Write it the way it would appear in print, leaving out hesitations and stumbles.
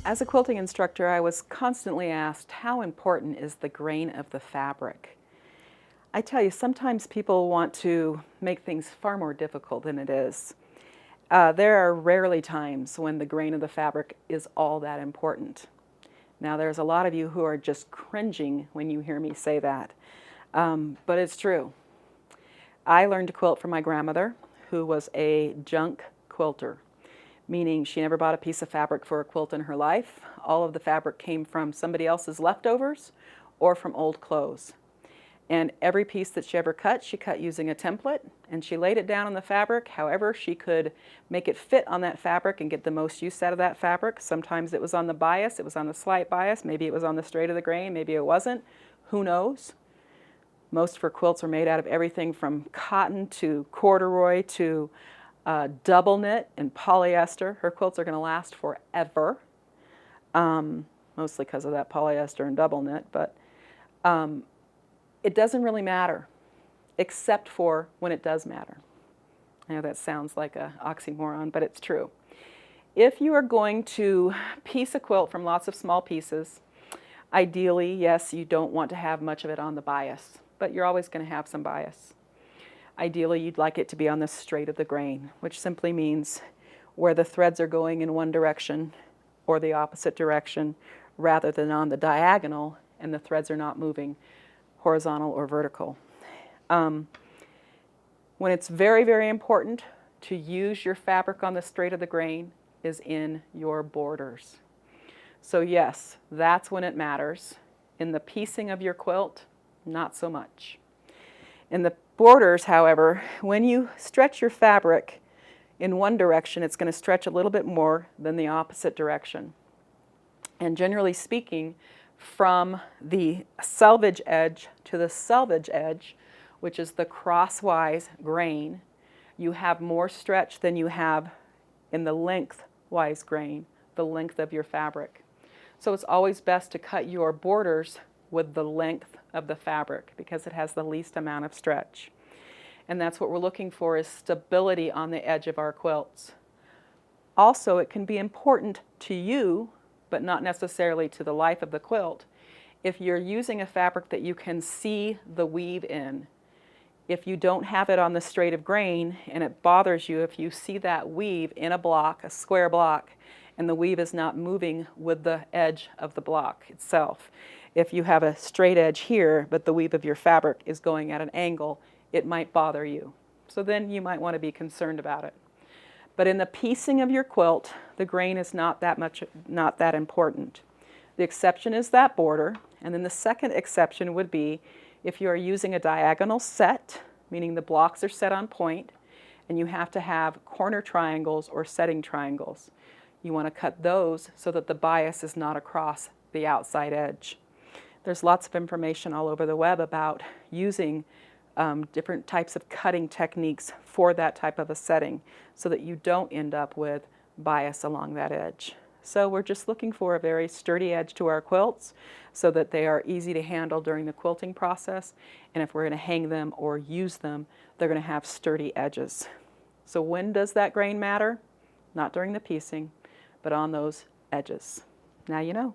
As a quilting instructor, I was constantly asked, how important is the grain of the fabric? I tell you, sometimes people want to make things far more difficult than it is. There are rarely times when the grain of the fabric is all that important. Now, there's a lot of you who are just cringing when you hear me say that, but it's true. I learned to quilt from my grandmother, who was a junk quilter, meaning she never bought a piece of fabric for a quilt in her life. All of the fabric came from somebody else's leftovers or from old clothes. And every piece that she ever cut, she cut using a template, and she laid it down on the fabric however she could make it fit on that fabric and get the most use out of that fabric. Sometimes it was on the bias, it was on the slight bias, maybe it was on the straight of the grain, maybe it wasn't. Who knows? Most of her quilts are made out of everything from cotton to corduroy to double knit and polyester. Her quilts are going to last forever, mostly because of that polyester and double knit, but it doesn't really matter, except for when it does matter. I know that sounds like an oxymoron, but it's true. If you are going to piece a quilt from lots of small pieces, ideally, yes, you don't want to have much of it on the bias, but you're always going to have some bias. Ideally, you'd like it to be on the straight of the grain, which simply means where the threads are going in one direction or the opposite direction, rather than on the diagonal and the threads are not moving horizontal or vertical. When it's very, very important to use your fabric on the straight of the grain is in your borders. So yes, that's when it matters. In the piecing of your quilt, not so much. In the borders, however, when you stretch your fabric in one direction, it's going to stretch a little bit more than the opposite direction. And generally speaking, from the selvage edge to the selvage edge, which is the crosswise grain, you have more stretch than you have in the lengthwise grain, the length of your fabric. So it's always best to cut your borders with the length of the fabric because it has the least amount of stretch. And that's what we're looking for, is stability on the edge of our quilts. Also, it can be important to you, but not necessarily to the life of the quilt, if you're using a fabric that you can see the weave in. If you don't have it on the straight of grain and it bothers you if you see that weave in a block, a square block, and the weave is not moving with the edge of the block itself. If you have a straight edge here, but the weave of your fabric is going at an angle, it might bother you. So then you might want to be concerned about it. But in the piecing of your quilt, the grain is not that important. The exception is that border, and then the second exception would be if you are using a diagonal set, meaning the blocks are set on point, and you have to have corner triangles or setting triangles. You want to cut those so that the bias is not across the outside edge. There's lots of information all over the web about using different types of cutting techniques for that type of a setting so that you don't end up with bias along that edge. So we're just looking for a very sturdy edge to our quilts so that they are easy to handle during the quilting process, and if we're going to hang them or use them, they're going to have sturdy edges. So when does that grain matter? Not during the piecing, but on those edges. Now you know.